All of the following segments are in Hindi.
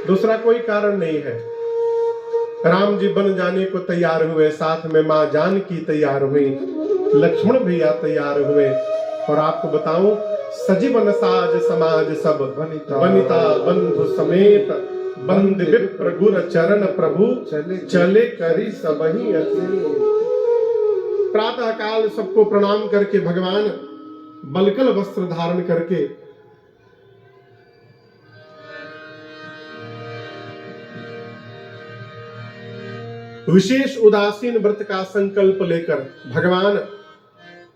दूसरा कोई कारण नहीं है। राम जी बन जाने को तैयार हुए, साथ में माँ जानकी तैयार हुई, लक्ष्मण भैया तैयार हुए। और आपको बताऊं, सजीवन साज समाज सब वनिता बंधु समेत, बंद विप्र गुर चरण प्रभु चले करी सबही अति। प्रातः काल सबको प्रणाम करके भगवान बलकल वस्त्र धारण करके विशेष उदासीन व्रत का संकल्प लेकर भगवान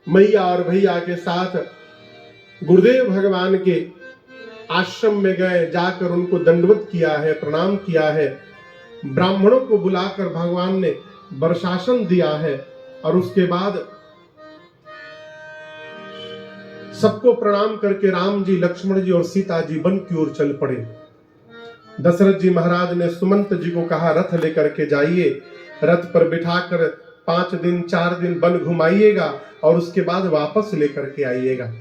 मैया और भैया के साथ गुरुदेव भगवान के आश्रम में गए, जाकर उनको दंडवत किया है, प्रणाम किया है। ब्राह्मणों को बुलाकर भगवान ने वर्षासन दिया है और उसके बाद सबको प्रणाम करके राम जी, लक्ष्मण जी और सीता जी वन की ओर चल पड़े। दशरथ जी महाराज ने सुमंत जी को कहा, रथ लेकर के जाइए, रथ पर बिठाकर 5 दिन 4 दिन वन घुमाइएगा और उसके बाद वापस लेकर के आइएगा।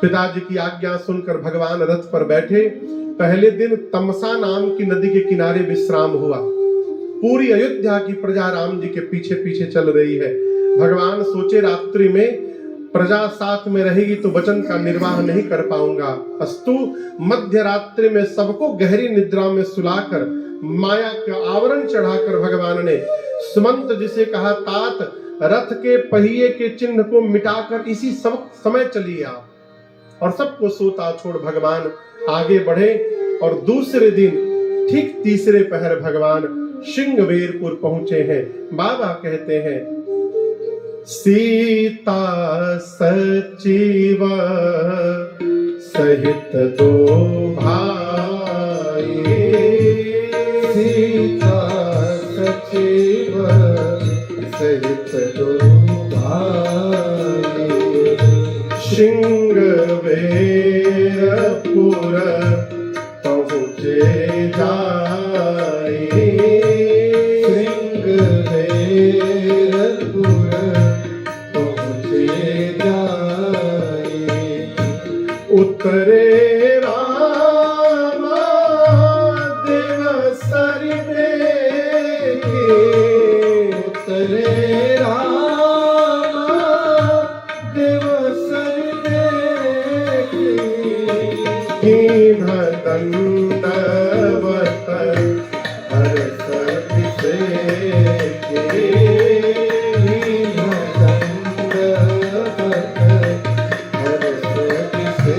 पिताजी की आज्ञा सुनकर भगवान रथ पर बैठे। पहले दिन तमसा नाम की नदी के किनारे विश्राम हुआ। पूरी अयोध्या की प्रजा राम जी के पीछे पीछे चल रही है। भगवान सोचे, रात्रि में प्रजा साथ में रहेगी तो वचन का निर्वाह नहीं कर पाऊंगा। अस्तु मध्य रात्रि में सबको गहरी निद्रा में सुलाकर माया का आवरण चढ़ाकर भगवान ने सुमंत जी से कहा, तात रथ के पहिए के चिन्ह को मिटाकर इसी समय चलिए आप। और सबको सोता छोड़ भगवान आगे बढ़े। और दूसरे दिन ठीक तीसरे पहर भगवान श्रृंगवेरपुर पहुंचे हैं। बाबा कहते हैं, सीता सचिव सहित 2 भाई, सीता सचिव सहित 2 भाई, श्रृंगवेरपुर पहुँचे जाए, श्रृंगवेरपुर पहुँचे जाए, उतरे राम देवसर देखे, उतरे राम देवसर देखे, कीन्ह दंडवत हर्ष अभिषेके, कीन्ह दंडवत हर्ष अभिषेके,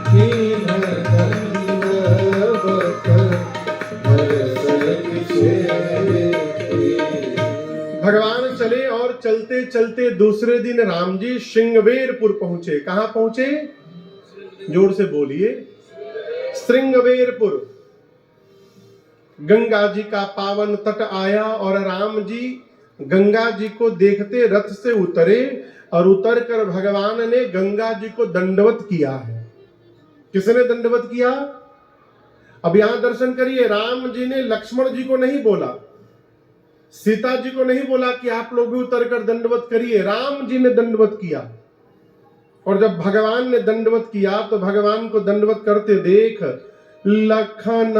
कीन्ह दंडवत हर्ष अभिषेके। भगवान चले और चलते चलते दूसरे दिन राम जी श्रृंगवेरपुर पहुंचे। कहां पहुंचे? जोर से बोलिए, श्रृंगवेरपुर। गंगा जी का पावन तट आया और राम जी गंगा जी को देखते रथ से उतरे और उतरकर भगवान ने गंगा जी को दंडवत किया है। किसने दंडवत किया? अब यहां दर्शन करिए, राम जी ने लक्ष्मण जी को नहीं बोला, सीता जी को नहीं बोला कि आप लोग भी उतरकर दंडवत करिए। राम जी ने दंडवत किया। और जब भगवान ने दंडवत किया तो भगवान को दंडवत करते देख लखन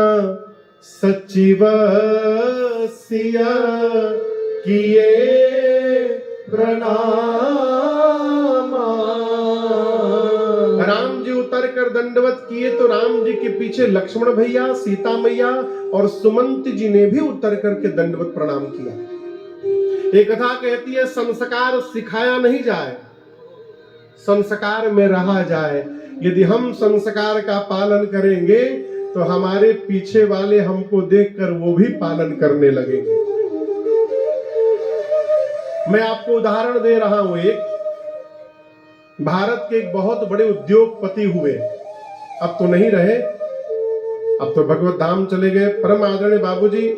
सचिव सिया किए प्रणाम। राम जी उतर कर दंडवत किए तो राम जी के पीछे लक्ष्मण भैया, सीता मैया और सुमंत जी ने भी उतर करके दंडवत प्रणाम किया। एक कथा कहती है, संस्कार सिखाया नहीं जाए, संस्कार में रहा जाए। यदि हम संस्कार का पालन करेंगे तो हमारे पीछे वाले हमको देखकर वो भी पालन करने लगेंगे। मैं आपको उदाहरण दे रहा हूं। एक भारत के एक बहुत बड़े उद्योगपति हुए, अब तो नहीं रहे, अब तो भगवत धाम चले गए। परम आदरणीय बाबूजी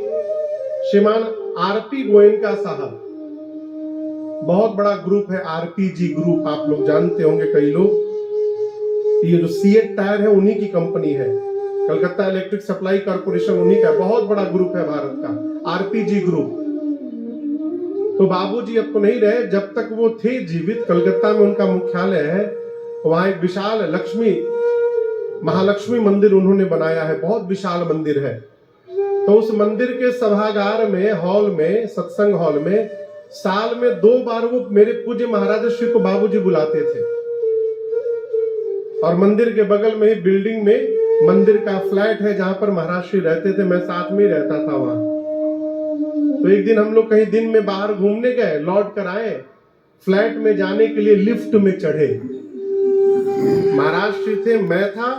श्रीमान आरपी गोयनका साहब, बहुत बड़ा ग्रुप है आरपीजी ग्रुप, आप लोग जानते होंगे कई लोग। ये जो सीएट टायर है उन्हीं की कंपनी है, कलकत्ता इलेक्ट्रिक सप्लाई कॉर्पोरेशन उन्हीं का, बहुत बड़ा ग्रुप है भारत का आरपीजी ग्रुप। तो बाबूजी अब तो नहीं रहे, जब तक वो थे जीवित कलकत्ता में उनका मुख्यालय है, वहां एक विशाल लक्ष्मी महालक्ष्मी मंदिर उन्होंने बनाया है, बहुत विशाल मंदिर है। तो उस मंदिर के सभागार में, हॉल में, सत्संग हॉल में साल में 2 बार वो मेरे पूज्य महाराज श्री को बाबूजी बुलाते थे। और मंदिर के बगल में ही बिल्डिंग में मंदिर का फ्लैट है जहां पर महाराज श्री रहते थे, मैं साथ में ही रहता था वहां। तो एक दिन हम लोग कहीं दिन में बाहर घूमने गए, लौट कर आए, फ्लैट में जाने के लिए लिफ्ट में चढ़े। महाराज श्री थे, मैं था।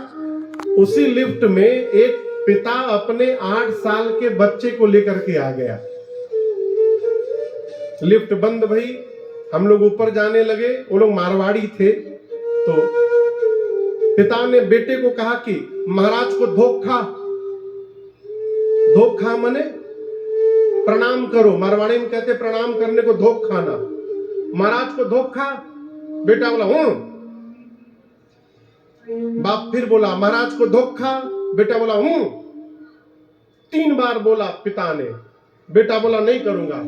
उसी लिफ्ट में एक पिता अपने 8 साल के बच्चे को लेकर के आ गया। लिफ्ट बंद भई, हम लोग ऊपर जाने लगे। वो लोग मारवाड़ी थे। तो पिता ने बेटे को कहा कि महाराज को धोखा मने प्रणाम करो। मारवाड़ी में कहते प्रणाम करने को धोख खाना। महाराज को धोखा। बेटा बोला हूं। बाप फिर बोला महाराज को धोखा। बेटा बोला हूं। 3 बार बोला पिता ने। बेटा बोला नहीं करूंगा।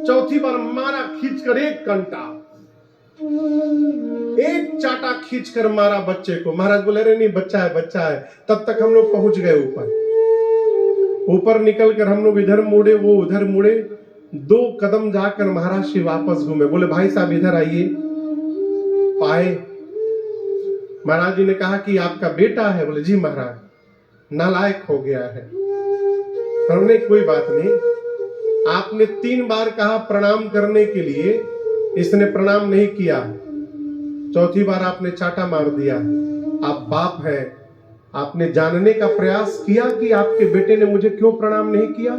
चौथी बार मारा, खींचकर 1 घंटा, 1 चाटा खींचकर मारा बच्चे को। महाराज बोले अरे नहीं, बच्चा है, बच्चा है। तब तक हम लोग पहुंच गए ऊपर निकल कर हम लोग इधर मुड़े, वो उधर मुड़े। 2 कदम जाकर महाराज श्री वापस घूमे। बोले भाई साहब इधर आइए। पाए। महाराज जी ने कहा कि आपका बेटा है। बोले जी महाराज, नालायक हो गया है। हमने कोई बात नहीं, आपने 3 बार कहा प्रणाम करने के लिए, इसने प्रणाम नहीं किया। चौथी बार आपने चाटा मार दिया। आप बाप हैं, आपने जानने का प्रयास किया कि आपके बेटे ने मुझे क्यों प्रणाम नहीं किया?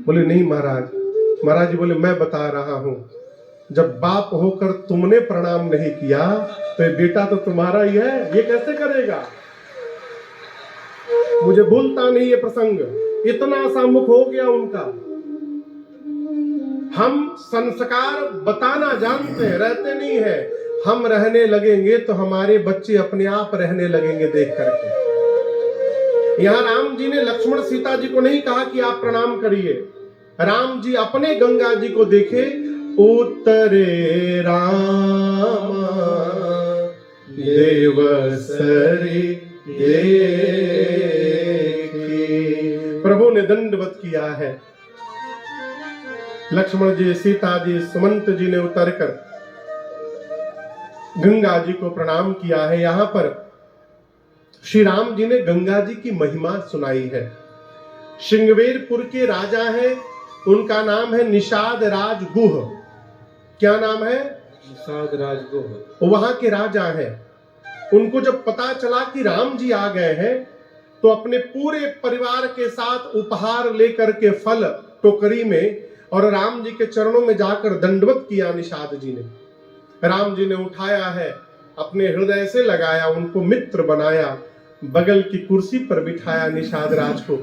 बोले नहीं महाराज। महाराज जी बोले मैं बता रहा हूं, जब बाप होकर तुमने प्रणाम नहीं किया तो ये बेटा तो तुम्हारा ही है, ये कैसे करेगा? मुझे भूलता नहीं ये प्रसंग, इतना सम्मुख हो गया उनका। हम संस्कार बताना जानते हैं, रहते नहीं है। हम रहने लगेंगे तो हमारे बच्चे अपने आप रहने लगेंगे देख करके। यहां राम जी ने लक्ष्मण सीता जी को नहीं कहा कि आप प्रणाम करिए। राम जी अपने गंगा जी को देखे। उतरे राम देवसरी देखी। प्रभु ने दंडवत किया है। लक्ष्मण जी, सीता जी, सुमंत जी ने उतरकर गंगा जी को प्रणाम किया है। यहां पर श्री राम जी ने गंगा जी की महिमा सुनाई है। श्रृंगवेरपुर के राजा हैं, उनका नाम है निषाद राज गुह। क्या नाम है? निषाद राज गुह। वहां के राजा हैं। उनको जब पता चला कि राम जी आ गए हैं तो अपने पूरे परिवार के साथ उपहार लेकर के फल टोकरी में और राम जी के चरणों में जाकर दंडवत किया। निषाद जी ने, राम जी ने उठाया है, अपने हृदय से लगाया, उनको मित्र बनाया, बगल की कुर्सी पर बिठाया निषाद राज को।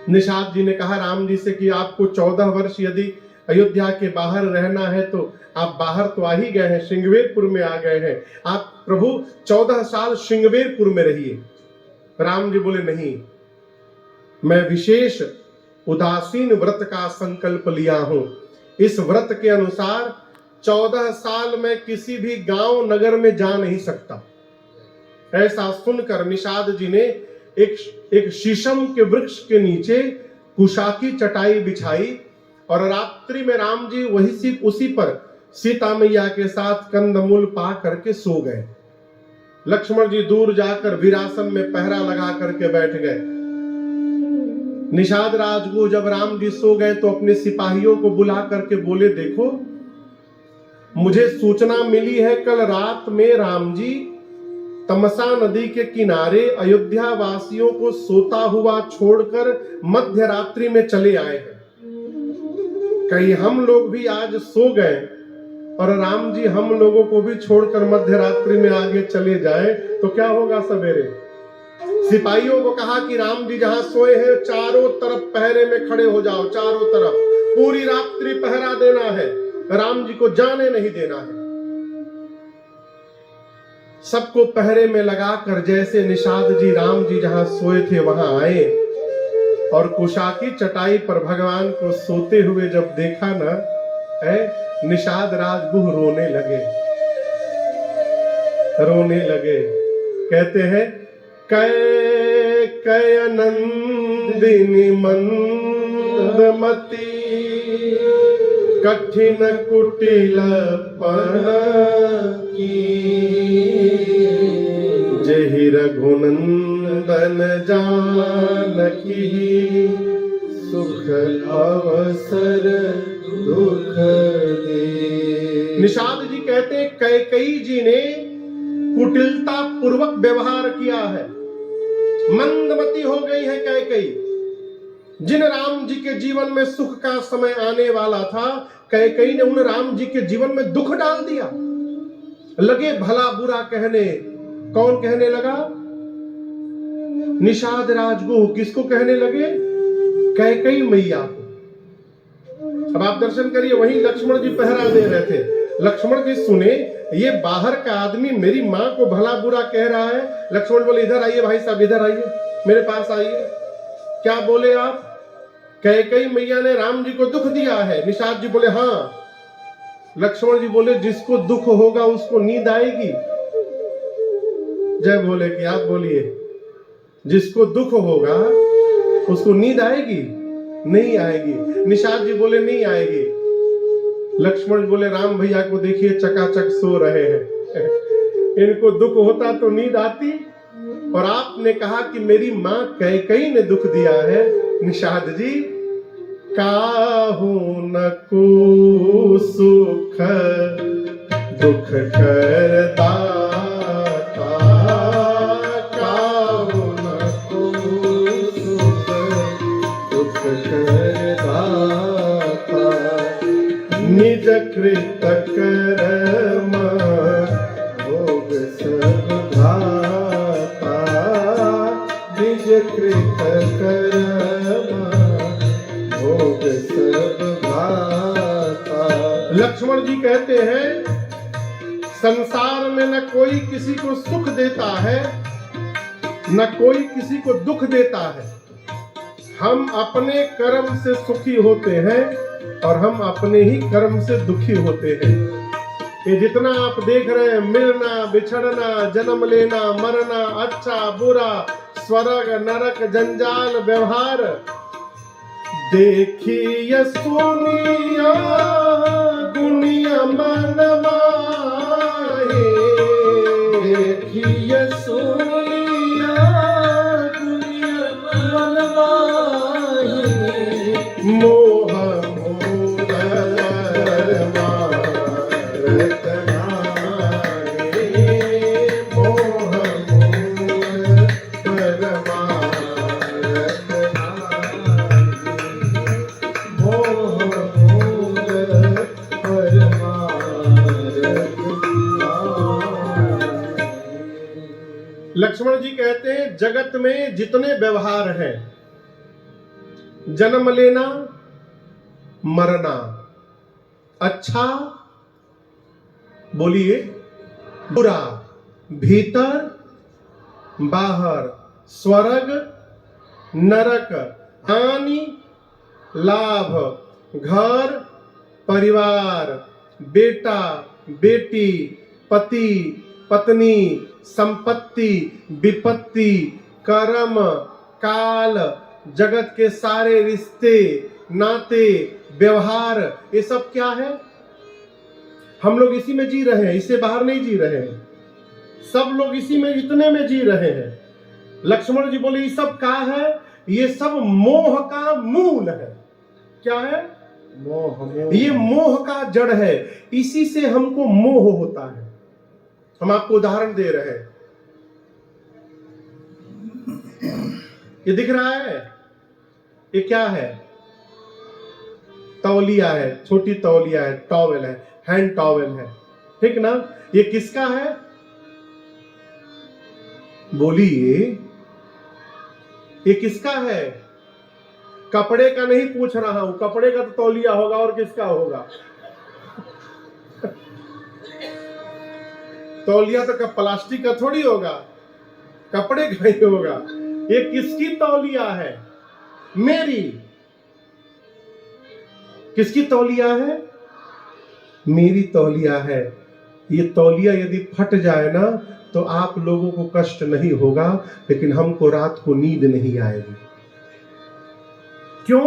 निषाद जी ने कहा राम जी से कि आपको 14 वर्ष यदि अयोध्या के बाहर रहना है तो आप बाहर तो आ ही गए हैं, श्रृंगवेरपुर में आ गए हैं, आप प्रभु 14 साल श्रृंगवेरपुर में रहिए। राम जी बोले नहीं, मैं विशेष उदासीन व्रत का संकल्प लिया हूं। इस व्रत के अनुसार 14 साल में किसी भी गांव नगर में जा नहीं सकता। ऐसा सुनकर निषाद जी ने एक शीशम के वृक्ष के नीचे कुशा की चटाई बिछाई और रात्रि में राम जी उसी पर सीता मैया के साथ कंदमूल पा करके सो गए। लक्ष्मण जी दूर जाकर वीरासन में पहरा लगा करके बैठ गए। निषाद राजगुह जब राम जी सो गए तो अपने सिपाहियों को बुला करके बोले, देखो मुझे सूचना मिली है कल रात में राम जी तमसा नदी के किनारे अयोध्या वासियों को सोता हुआ छोड़कर मध्य रात्रि में चले आए हैं। कहीं हम लोग भी आज सो गए और राम जी हम लोगों को भी छोड़कर मध्य रात्रि में आगे चले जाए तो क्या होगा सवेरे? सिपाहियों को कहा कि राम जी जहां सोए हैं चारों तरफ पहरे में खड़े हो जाओ, चारों तरफ पूरी रात्रि पहरा देना है, राम जी को जाने नहीं देना है। सबको पहरे में लगाकर जैसे निषाद जी राम जी जहां सोए थे वहां आए और कुशा की चटाई पर भगवान को सोते हुए जब देखा ना, निषाद राजगुह रोने लगे। रोने लगे। कहते हैं कय नंदिनी मंदमती कठिन कुटिलपन की जहि रघुनंदन जानकी सुख अवसर दुख दे। निषाद जी कहते हैं कैकेयी जी ने कुटिलता पूर्वक व्यवहार किया है, मंदमती हो गई है कैकेयी। जिन राम जी के जीवन में सुख का समय आने वाला था, कैकेयी ने उन राम जी के जीवन में दुख डाल दिया। लगे भला बुरा कहने। कौन कहने लगा? निषाद राजगुह। किसको कहने लगे? कैकेयी मैया को। अब आप दर्शन करिए, वहीं लक्ष्मण जी पहरा दे रहे थे। लक्ष्मण जी सुने ये बाहर का आदमी मेरी मां को भला बुरा कह रहा है। लक्ष्मण बोले इधर आइए भाई साहब, इधर आइए, मेरे पास आइए। क्या बोले आप? कैकेयी मैया ने राम जी को दुख दिया है। निषाद जी बोले हाँ। लक्ष्मण जी बोले जिसको दुख होगा उसको नींद आएगी। जय बोले कि आप बोलिए, जिसको दुख होगा उसको नींद आएगी? नहीं आएगी। निषाद जी बोले नहीं आएगी। लक्ष्मण बोले राम भैया को देखिए चकाचक सो रहे हैं, इनको दुख होता तो नींद आती। और आपने कहा कि मेरी मां कैकेयी ने दुख दिया है। निषाद जी काहू न को सुख दुख कर दाता, काहू न को सुख दुख कर दाता, निज कृत कर्म भोग सब धाता, निज कृत कर्म भोग सब धाता। लक्ष्मण जी कहते हैं संसार में न कोई किसी को सुख देता है, न कोई किसी को दुख देता है। हम अपने कर्म से सुखी होते हैं और हम अपने ही कर्म से दुखी होते हैं। ये जितना आप देख रहे हैं, मिलना बिछड़ना, जन्म लेना मरना, अच्छा बुरा, स्वर्ग नरक जंजाल व्यवहार, देखिए सुनिया दुनिया मन माहे, देखिए सुनिया दुनिया मन माहे, मोह मोर मारत नारे, मोह मोर मारत नारे, मोह मोर मारत नारे। लक्ष्मण जी कहते हैं जगत में जितने व्यवहार हैं, जन्म लेना मरना, अच्छा बोलिए बुरा, भीतर बाहर, स्वर्ग नरक, हानि लाभ, घर परिवार, बेटा बेटी, पति पत्नी, संपत्ति विपत्ति, कर्म काल, जगत के सारे रिश्ते नाते व्यवहार, ये सब क्या है? हम लोग इसी में जी रहे हैं, इससे बाहर नहीं जी रहे हैं। सब लोग इसी में, इतने में जी रहे हैं। लक्ष्मण जी बोले ये सब क्या है? ये सब मोह का मूल है। क्या है? मोह। ये मोह का जड़ है, इसी से हमको मोह होता है। हम आपको उदाहरण दे रहे हैं। ये दिख रहा है, ये क्या है? तौलिया है, छोटी तौलिया है, टॉवेल है, हैंड टॉवेल है, ठीक ना? ये किसका है? बोलिए, ये किसका है? कपड़े का नहीं पूछ रहा हूं, कपड़े का तो तौलिया होगा, और किसका होगा? तौलिया तो प्लास्टिक का थोड़ी होगा, कपड़े का ही होगा। ये किसकी तौलिया है? मेरी। किसकी तौलिया है? मेरी तौलिया है। ये तौलिया यदि फट जाए ना तो आप लोगों को कष्ट नहीं होगा, लेकिन हमको रात को नींद नहीं आएगी। क्यों?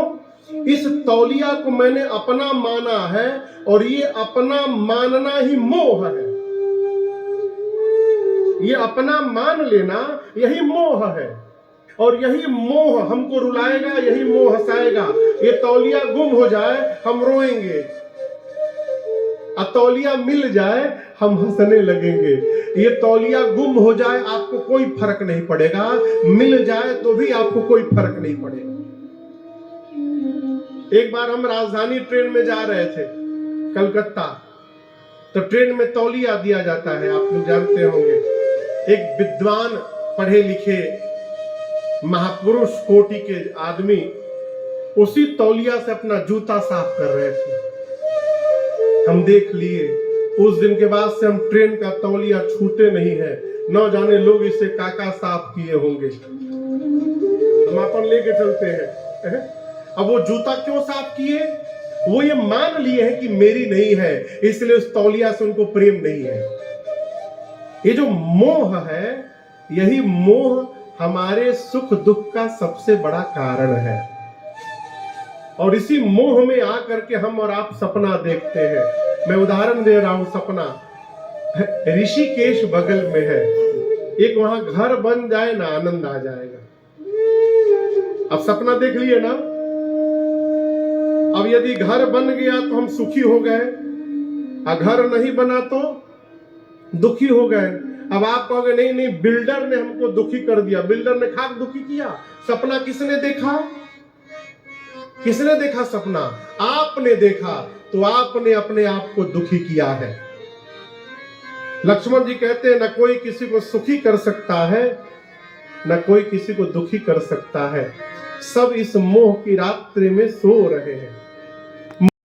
इस तौलिया को मैंने अपना माना है, और ये अपना मानना ही मोह है। ये अपना मान लेना यही मोह है, और यही मोह हमको रुलाएगा, यही मोह हंसाएगा। ये तौलिया गुम हो जाए हम रोएंगे, तौलिया मिल जाए हम हंसने लगेंगे। ये तौलिया गुम हो जाए आपको कोई फर्क नहीं पड़ेगा, मिल जाए तो भी आपको कोई फर्क नहीं पड़ेगा। एक बार हम राजधानी ट्रेन में जा रहे थे कलकत्ता, तो ट्रेन में तौलिया दिया जाता है, आप लोग जानते होंगे। एक विद्वान पढ़े लिखे महापुरुष कोटि के आदमी उसी तौलिया से अपना जूता साफ कर रहे थे। हम देख लिए, उस दिन के बाद से हम ट्रेन का तौलिया छूते नहीं है। न जाने लोग इसे काका साफ किए होंगे, हम अपन लेके चलते हैं। अब वो जूता क्यों साफ किए? वो ये मान लिए हैं कि मेरी नहीं है, इसलिए उस तौलिया से उनको प्रेम नहीं है। ये जो मोह है, यही मोह हमारे सुख दुख का सबसे बड़ा कारण है। और इसी मोह में आकर के हम और आप सपना देखते हैं। मैं उदाहरण दे रहा हूं, सपना ऋषिकेश बगल में है, एक वहां घर बन जाए ना, आनंद आ जाएगा। अब सपना देख लिए ना, अब यदि घर बन गया तो हम सुखी हो गए, और घर नहीं बना तो दुखी हो गए। अब आप कहोगे नहीं नहीं, बिल्डर ने हमको दुखी कर दिया, बिल्डर ने खाक दुखी किया। सपना किसने देखा? किसने देखा सपना? आपने देखा, तो आपने अपने आप को दुखी किया है। लक्ष्मण जी कहते हैं, न कोई किसी को सुखी कर सकता है, न कोई किसी को दुखी कर सकता है। सब इस मोह की रात्रि में सो रहे हैं।